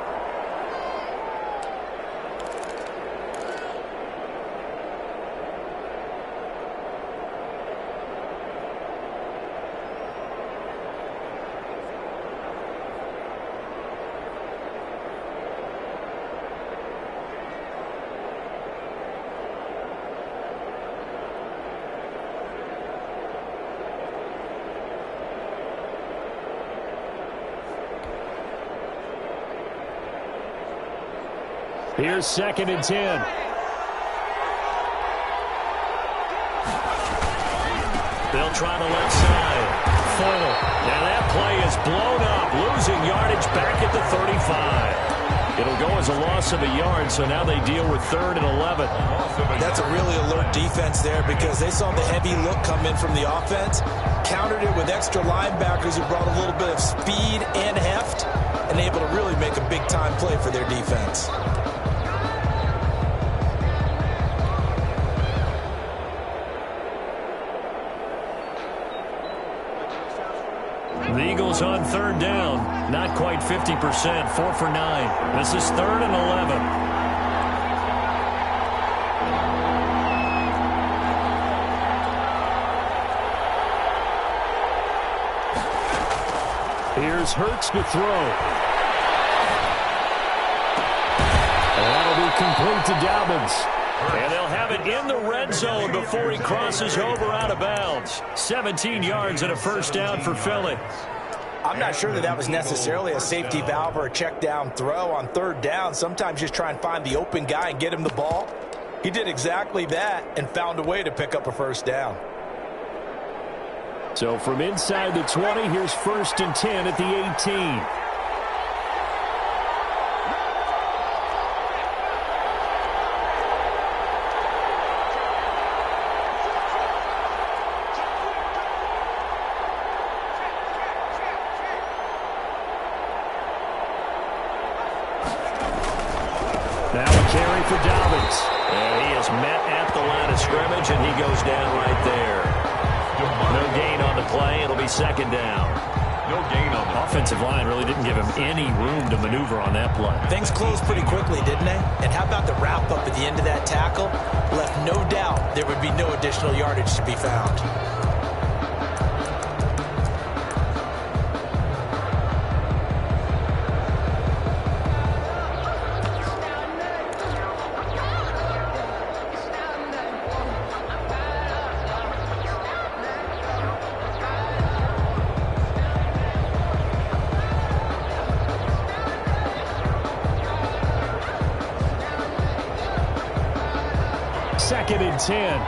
Here's 2nd and 10. They'll try the left side. Fuller. Now that play is blown up, losing yardage back at the 35. It'll go as a loss of a yard, so now they deal with 3rd and 11. That's a really alert defense there because they saw the heavy look come in from the offense, countered it with extra linebackers who brought a little bit of speed and heft, and able to really make a big-time play for their defense. The Eagles on 3rd down. Not quite 50%. 4 for 9. This is 3rd and 11. Here's Hurts to throw. And that'll be complete to Dobbins. And they'll have it in the red zone before he crosses over out of bounds. 17 yards and a first down for Philly. I'm not sure that was necessarily a safety valve or a check down throw on third down. Sometimes just try and find the open guy and get him the ball. He did exactly that and found a way to pick up a first down. So from inside the 20, here's 1st and 10 at the 18. Now a carry for Dobbins. And he is met at the line of scrimmage, and he goes down right there. No gain on the play. It'll be 2nd down. No gain on the offensive line really didn't give him any room to maneuver on that play. Things closed pretty quickly, didn't they? And how about the wrap-up at the end of that tackle? Left no doubt there would be no additional yardage to be found. Second and 10.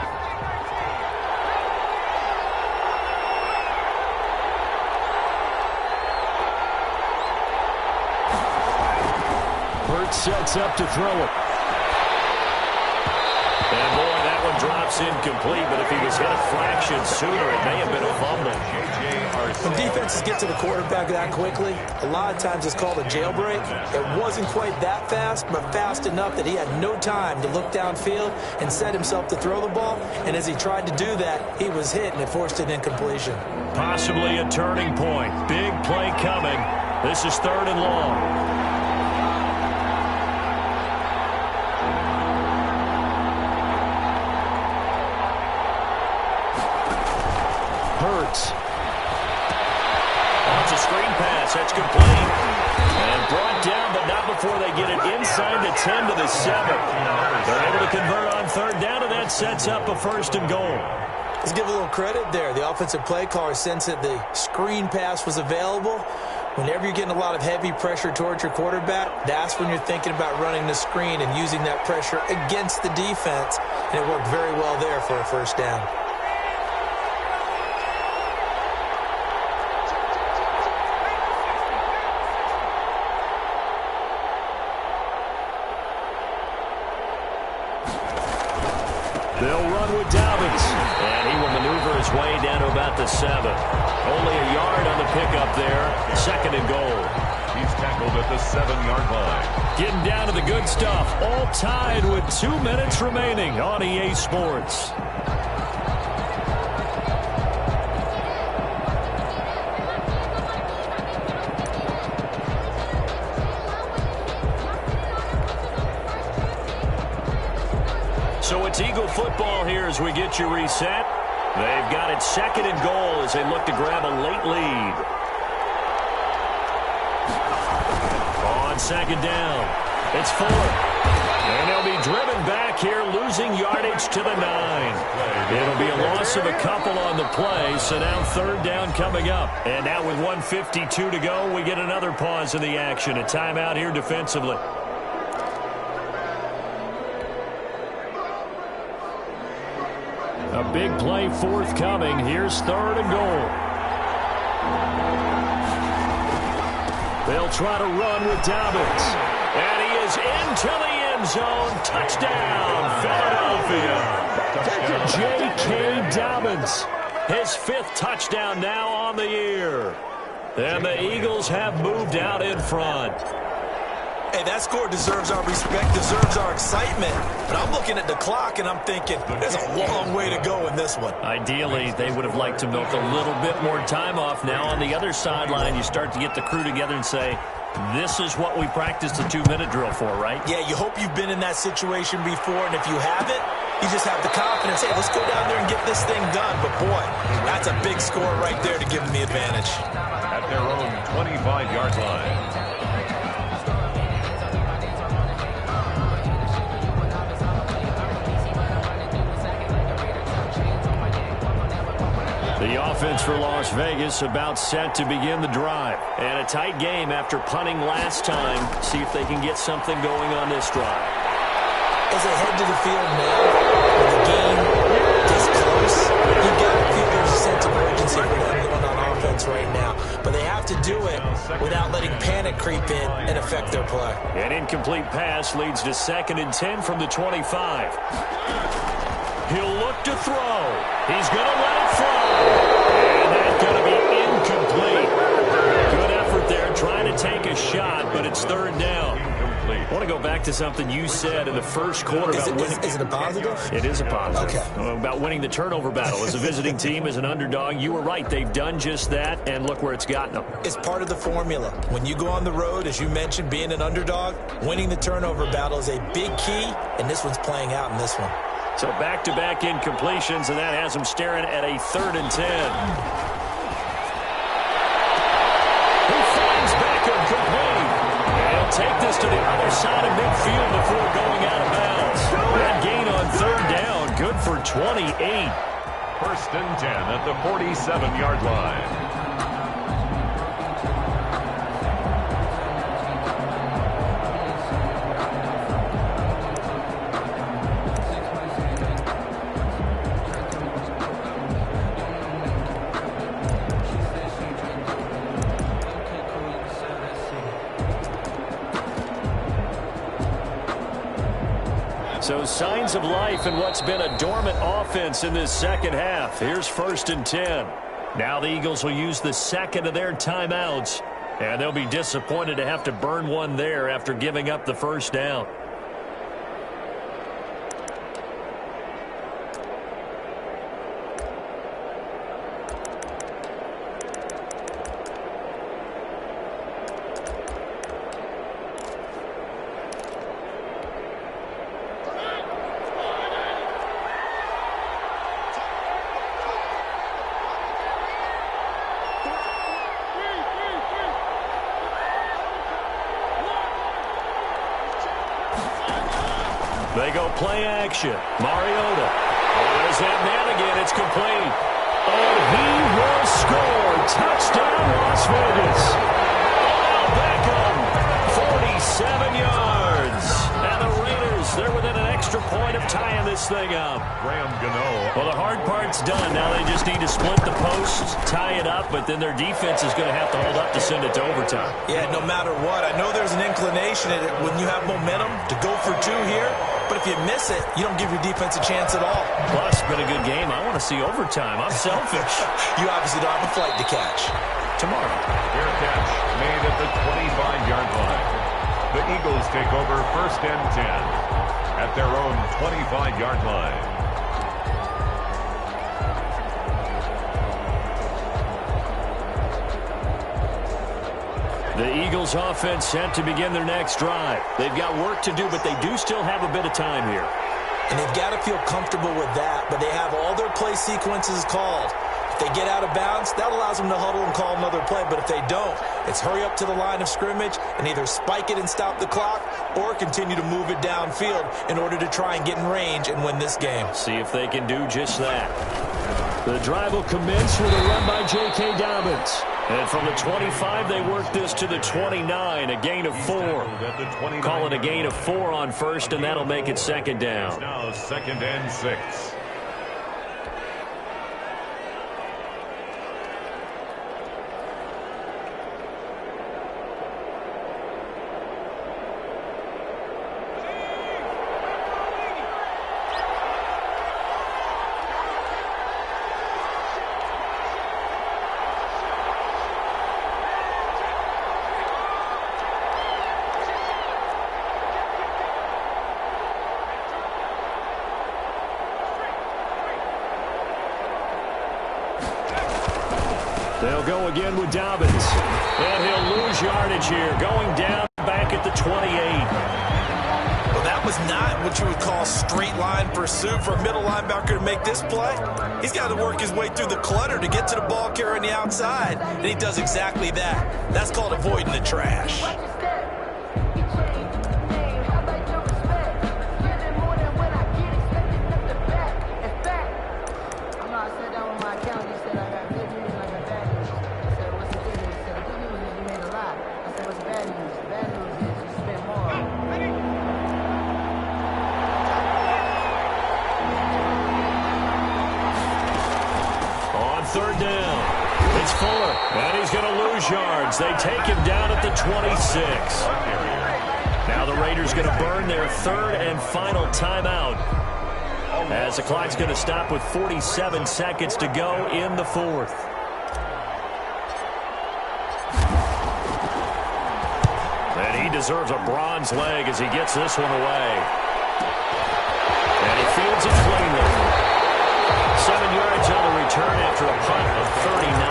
Hurts sets up to throw it. And boy, that one drops incomplete, but if he was hit a fraction sooner, it may have been a fumble. When defenses get to the quarterback that quickly, a lot of times it's called a jailbreak. It wasn't quite that fast, but fast enough that he had no time to look downfield and set himself to throw the ball. And as he tried to do that, he was hit, and it forced an incompletion. Possibly a turning point. Big play coming. This is 3rd and long. Hurts. Wants a screen pass. That's complete. And brought down, but not before they get it inside the 10 to the 7. They're able to convert on 3rd down, and that sets up a 1st and goal. Let's give a little credit there. The offensive play caller sensed that the screen pass was available. Whenever you're getting a lot of heavy pressure towards your quarterback, that's when you're thinking about running the screen and using that pressure against the defense. And it worked very well there for a 1st down. They'll run with Dobbins, and he will maneuver his way down to about the 7. Only a yard on the pickup there. 2nd and goal. He's tackled at the 7-yard line. Getting down to the good stuff. All tied with 2 minutes remaining on EA Sports. So it's Eagle football here as we get you reset. They've got it 2nd and goal as they look to grab a late lead. On 2nd down, it's 4. And they'll be driven back here, losing yardage to the 9. It'll be a loss of a couple on the play, so now 3rd down coming up. And now with 1:52 to go, we get another pause in the action. A timeout here defensively. A big play forthcoming. Here's 3rd and goal. They'll try to run with Dobbins. And he is into the end zone. Touchdown, Philadelphia. J.K. Dobbins. His 5th touchdown now on the year. And the Eagles have moved out in front. Hey, that score deserves our respect, deserves our excitement. But I'm looking at the clock, and I'm thinking, there's a long way to go in this one. Ideally, they would have liked to milk a little bit more time off. Now, on the other sideline, you start to get the crew together and say, this is what we practiced the 2-minute drill for, right? Yeah, you hope you've been in that situation before, and if you haven't, you just have the confidence, hey, let's go down there and get this thing done. But, boy, that's a big score right there to give them the advantage. At their own 25-yard line. offense for Las Vegas about set to begin the drive. And a tight game after punting last time. See if they can get something going on this drive. As they head to the field now, with the game this close, you've got to feel there's a sense of urgency for them going on offense right now. But they have to do it without letting panic creep in and affect their play. An incomplete pass leads to 2nd and 10 from the 25. He'll look to throw. He's going to let it fly. And that's going to be incomplete. Good effort there trying to take a shot, but it's 3rd down. I want to go back to something you said in the first quarter about winning. Is it a positive? It is a positive. Okay. About winning the turnover battle. As a visiting team, as an underdog, you were right. They've done just that, and look where it's gotten them. It's part of the formula. When you go on the road, as you mentioned, being an underdog, winning the turnover battle is a big key, and this one's playing out in this one. So back-to-back incompletions, and that has them staring at a 3rd and 10. He finds Beckham complete. And take this to the other side of midfield before going out of bounds. That gain on 3rd down, good for 28. 1st and 10 at the 47-yard line. So signs of life in what's been a dormant offense in this second half. Here's 1st and 10. Now the Eagles will use the 2nd of their timeouts, and they'll be disappointed to have to burn one there after giving up the 1st down. They go play action. Mariota. There's that man again. It's complete. And he will score. Touchdown, Las Vegas. Beckham, 47 yards. And the Raiders, they're within an extra point of tying this thing up. Graham Gano. Well, the hard part's done. Now they just need to split the posts, tie it up, but then their defense is going to have to hold up to send it to overtime. Yeah, no matter what. I know there's an inclination in it when you have momentum to go for 2 here. But if you miss it, you don't give your defense a chance at all. Plus, been a good game. I want to see overtime. I'm selfish. You obviously don't have a flight to catch. Tomorrow. Fair catch made at the 25-yard line. The Eagles take over 1st and 10 at their own 25-yard line. The Eagles offense set to begin their next drive. They've got work to do, but they do still have a bit of time here. And they've got to feel comfortable with that, but they have all their play sequences called. If they get out of bounds, that allows them to huddle and call another play. But if they don't, it's hurry up to the line of scrimmage and either spike it and stop the clock or continue to move it downfield in order to try and get in range and win this game. See if they can do just that. The drive will commence with a run by J.K. Dobbins. And from the 25, they work this to the 29, a gain of 4. Call it a gain of 4 on 1st, and that'll make it 2nd down. Now 2nd and 6. They'll go again with Dobbins. And he'll lose yardage here, going down back at the 28. Well, that was not what you would call straight line pursuit for a middle linebacker to make this play. He's got to work his way through the clutter to get to the ball carrier on the outside, and he does exactly that. That's called avoiding the trash. third down. It's Fuller, and he's going to lose yards. They take him down at the 26. Now the Raiders going to burn their third and final timeout, as the clock's going to stop with 47 seconds to go in the fourth. And he deserves a bronze leg as he gets this one away. And he fields it cleanly. 7 yards on the return after a punt of 39.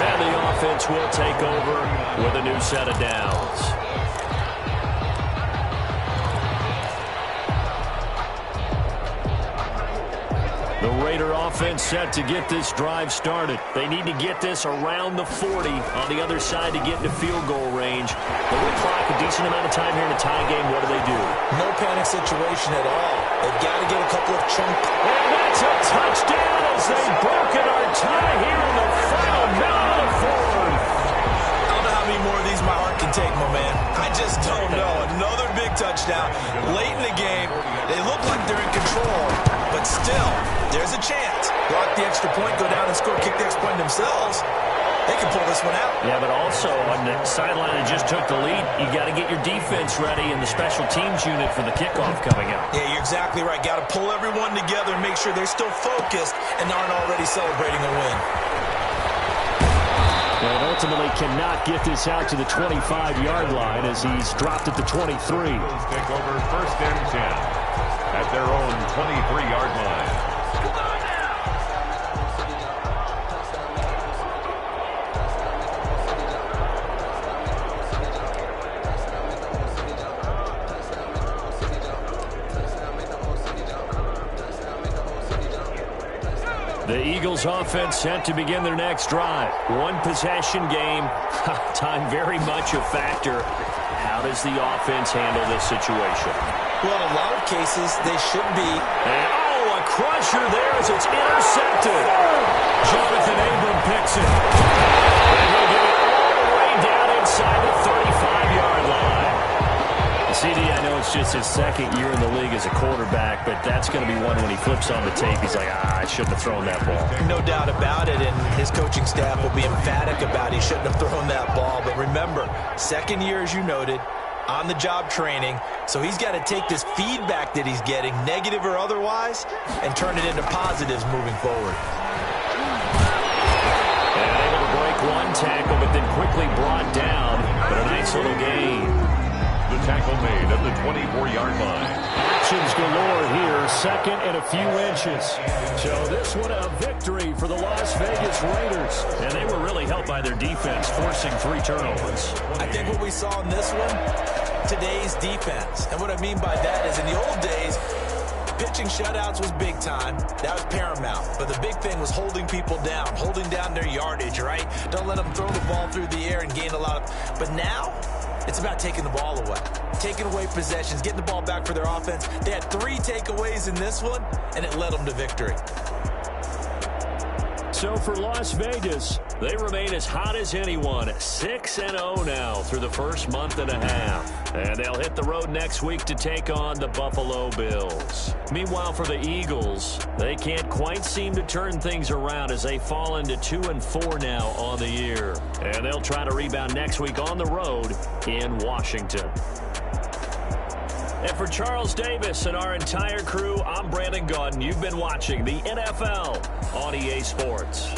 And the offense will take over with a new set of downs. The Raider offense set to get this drive started. They need to get this around the 40 on the other side to get into field goal range. They will clock a decent amount of time here in a tie game. What do? No panic situation at all. They've got to get a couple of chunks. And that's a touchdown as they've broken our tie here in the final minute of the fourth. I don't know how many more of these my heart can take, my man. I just don't know. Another big touchdown late in the game. They look like they're in control, but still, there's a chance. Block the extra point, go down and score, kick the extra point themselves. They can pull this one out. Yeah, but also on the sideline that just took the lead, you got to get your defense ready and the special teams unit for the kickoff coming up. Yeah, you're exactly right. Got to pull everyone together and make sure they're still focused and aren't already celebrating a win. And ultimately cannot get this out to the 25-yard line as he's dropped at the 23. Take over first and 10 at their own 23-yard line. The Eagles offense set to begin their next drive. One possession game. Time very much a factor. How does the offense handle this situation? Well, in a lot of cases, they should be. And, oh, a crusher there as it's intercepted. Jonathan Abram picks it. And he'll get it all the way down inside the 35-yard line. CD, I know it's just his second year in the league as a quarterback, but that's going to be one when he flips on the tape. He's like, I shouldn't have thrown that ball. No doubt about it, and his coaching staff will be emphatic about he shouldn't have thrown that ball. But remember, second year, as you noted, on-the-job training, so he's got to take this feedback that he's getting, negative or otherwise, and turn it into positives moving forward. And able to break one tackle, but then quickly brought down, but a nice little gain. The tackle made at the 24-yard line. Actions galore here, second and a few inches. So this one a victory for the Las Vegas Raiders. And they were really helped by their defense, forcing 3 turnovers. I think what we saw in this one, today's defense. And what I mean by that is in the old days, pitching shutouts was big time. That was paramount. But the big thing was holding people down, holding down their yardage, right? Don't let them throw the ball through the air and gain a lot of... But now, it's about taking the ball away. Taking away possessions, getting the ball back for their offense. They had 3 takeaways in this one, and it led them to victory. So for Las Vegas, they remain as hot as anyone, 6-0 now through the first month and a half. And they'll hit the road next week to take on the Buffalo Bills. Meanwhile, for the Eagles, they can't quite seem to turn things around as they fall into 2-4 now on the year. And they'll try to rebound next week on the road in Washington. And for Charles Davis and our entire crew, I'm Brandon Gaudin. You've been watching the NFL on EA Sports.